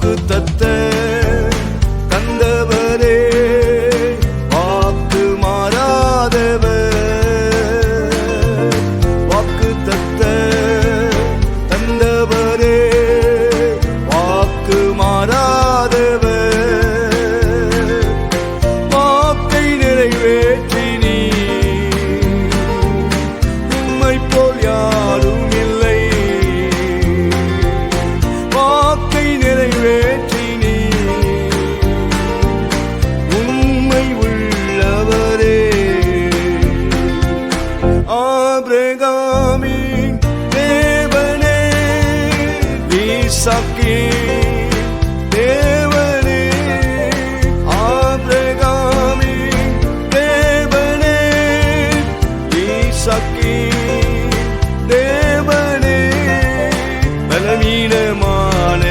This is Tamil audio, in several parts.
வாக்குத்தத்த தந்தவரே வாக்கு மாறாதவர். வாக்குத்தத்த தந்தவரே வாக்கு மாறாதவர். வாக்கை நிறைவேற்றினீ உம்மை போல் யாரும் இல்லை. வாக்கை நிறைவேற்றினீ உண்மை உள்ளவரே. ஆபிரகாமின் தேவனே, ஈசாக்கின் தேவனே, ஆபிரகாமின் தேவனே, ஈசாக்கின் தேவனே, பலவீனமான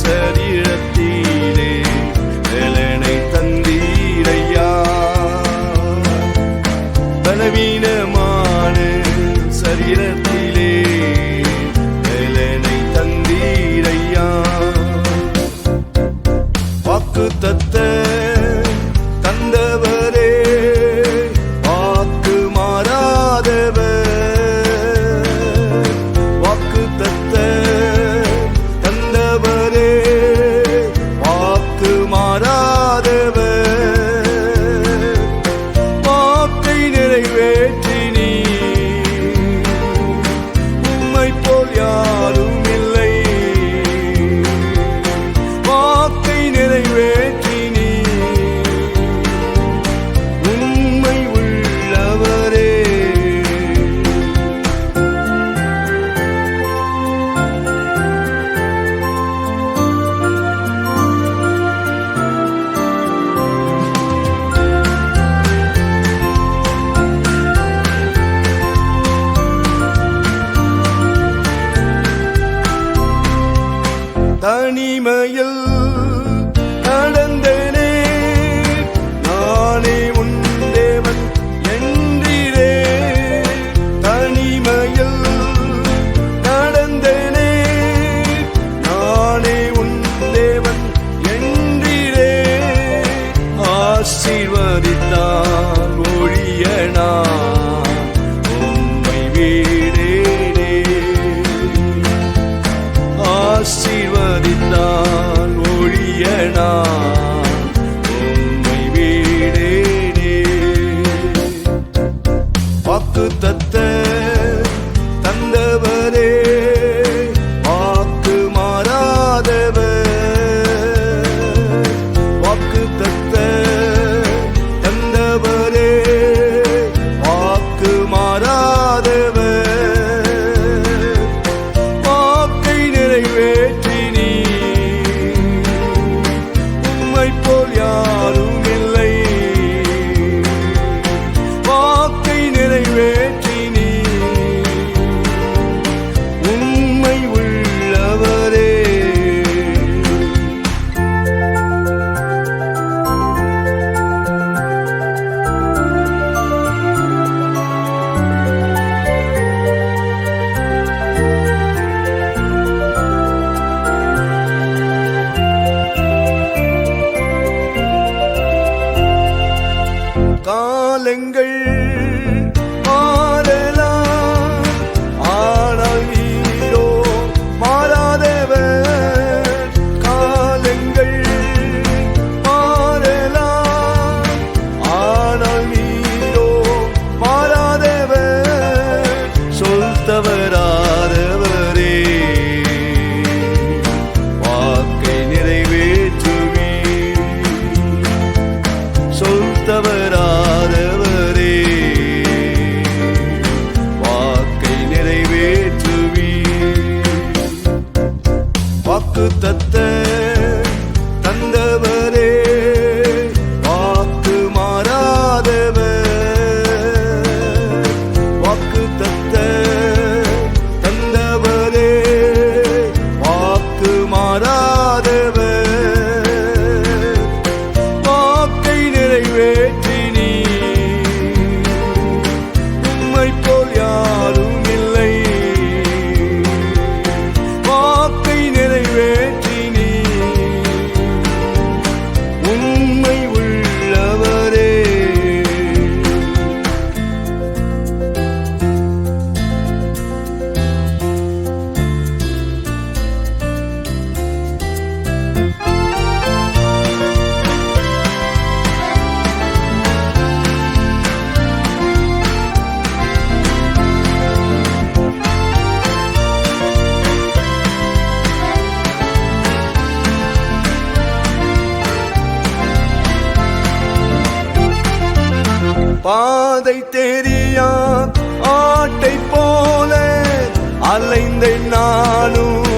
சரீரத்திலே பலனை தந்தீரையா. பலவீனமான சரீரத்திலே பலனை தந்தீரையா. வாக்குத்தத்த தந்தவரே வாக்கு மாறாதவர். வாக்குத்தத்த தந்தவரே வாக்கு மாறாதவர். வாக்கை நிறைவேற்றினீ உம்மை போல் யாரும் இல்லை. வாக்கை நிறைவேற்றினீ உண்மை உள்ளவரே. தனிமையில் நடந்தேனே நானே உன் தேவன் என்றீரே. தனிமையில் நடந்தேனே நானே உன் தேவன் என்றீரே. ஆசீர்வதித்தால் ஒழிய நான் உம்மை விடேனே. ஆசீர்வதித்தால் ஒழிய பாதை தெரியா ஆட்டை போல அலைந்தேன் நானும்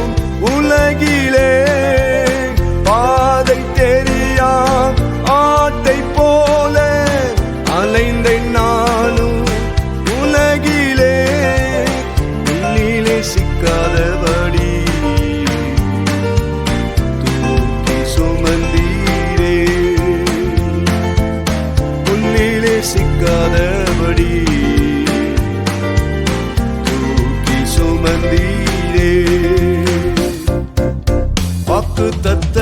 உலகிலே. பாதை தெரியா ஆட்டை போல அலைந்தேன் நானும் உலகிலே. முள்ளிலே சிக்காதபடி தூக்கி சுமந்தீரே. முள்ளிலே சிக்காதபடி தூக்கி சுமந்தீரே. வாக்குத்தத்த